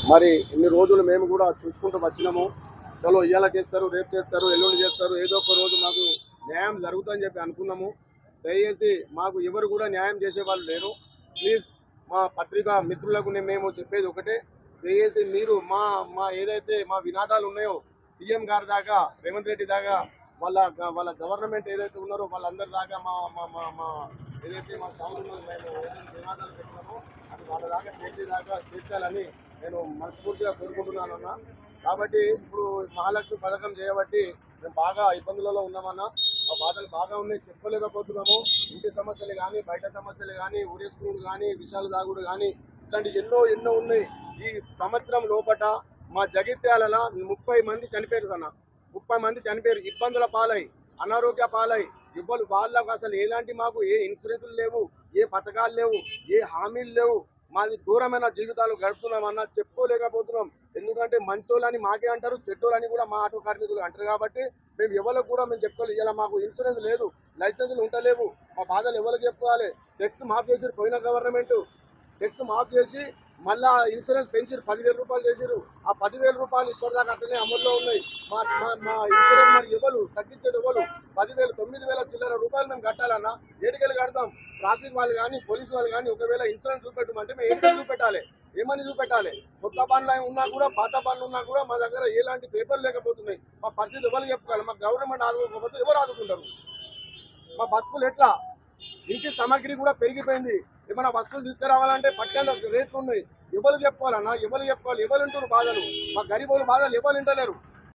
మరి ఇన్ని రోజులు మేము కూడా చూసుకుంటూ వచ్చినాము. చలో ఇవాళ చేస్తారు, రేపు చేస్తారు, ఎల్లుండి చేస్తారు, ఏదో ఒక రోజు మాకు న్యాయం జరుగుతుందని చెప్పి అనుకున్నాము. దయచేసి మాకు ఎవరు కూడా న్యాయం చేసే వాళ్ళు లేరు. ప్లీజ్ మా పత్రికా మిత్రులకు మేము చెప్పేది ఒకటే, దయచేసి మీరు మా మా ఏదైతే మా వినాదాలు ఉన్నాయో సీఎం గారి దాకా, రేవంత్ రెడ్డి దాకా, వాళ్ళ గవర్నమెంట్ ఏదైతే ఉన్నారో వాళ్ళందరి దాకా మా మా మా మా ఏదైతే మా సౌండ్ మేము వినాదాలు పెట్టినామో అది వాళ్ళ దాకా చేర్చాలని నేను మనస్ఫూర్తిగా కోరుకుంటున్నానన్నా. కాబట్టి ఇప్పుడు మహాలక్ష్మి పథకం చేయబట్టి మేము బాగా ఇబ్బందులలో ఉన్నామన్నా. మా బాధలు బాగా ఉన్నాయి, చెప్పుకోలేకపోతున్నాము. ఇంటి సమస్యలు కానీ, బయట సమస్యలు కానీ, ఊరేసుకుడు కానీ, విషాలు దాగుడు కానీ, ఇట్లాంటి ఎన్నో ఉన్నాయి. ఈ సంవత్సరం లోపట మా జగిత్యాలలో 30 మంది చనిపోయారు అన్న. 30 మంది చనిపోయారు, ఇబ్బందుల పాలై, అనారోగ్య పాలై. ఇవ్వలు వాళ్ళకు అసలు ఎలాంటి మాకు ఏ ఇన్సూరెన్సులు లేవు, ఏ పథకాలు లేవు, ఏ హామీలు లేవు. మాది దూరమైన జీవితాలు గడుపుతున్నామన్నా, చెప్పుకోలేకపోతున్నాం. ఎందుకంటే మంచోళ్ళని మాకే అంటారు, చెడ్డోళ్ళని కూడా మా ఆటో కార్మికులు అంటారు. కాబట్టి మేము ఎవరికి కూడా మేము చెప్పుకోవాలి. ఇలా మాకు ఇన్సూరెన్స్ లేదు, లైసెన్సులు ఉండలేవు, మా బాధలు ఎవరికి చెప్పుకోవాలి. టెక్స్ మాఫ్ చేసి పోయిన గవర్నమెంట్ టెక్స్ మాఫ్ చేసి మళ్ళా ఇన్సూరెన్స్ పెంచారు, 10,000 రూపాయలు చేసారు. ఆ 10,000 రూపాయలు ఇప్పటిదాకా అట్లనే అమల్లో ఉన్నాయి. మా ఇన్సూరెన్స్ మరి ఎవరు తగ్గించేది ఎవరు? 10,000 9,000 చిల్లర రూపాయలు మేము కట్టాలన్నా, ఏడుకెళ్ళి కడతాం. ట్రాఫిక్ వాళ్ళు కానీ, పోలీసు వాళ్ళు కానీ ఒకవేళ ఇన్సూరెన్స్ చూపెట్టమంటే మేము ఏంటో చూపెట్టాలి, ఏమని చూపెట్టాలి? కొత్త బండ్లు ఉన్నా కూడా, పాత బండ్లు ఉన్నా కూడా మా దగ్గర ఎలాంటి పేపర్లు లేకపోతున్నాయి. మా పరిస్థితి ఎవరు చెప్పుకోవాలి? మా గవర్నమెంట్ ఆదుకోకపోతే ఎవరు ఆదుకుంటారు? మా బతుకులు ఎట్లా? ఇంటి సామాగ్రి కూడా పెరిగిపోయింది. ఏమైనా వస్తువులు తీసుకురావాలంటే పట్టేంత రేట్లు ఉన్నాయి. ఎవరు చెప్పుకోవాలన్నా, ఎవరు చెప్పుకోవాలి? ఎవరు వింటారు బాధలు? మా గరీబులు బాధలు ఎవరు వింటలేరు.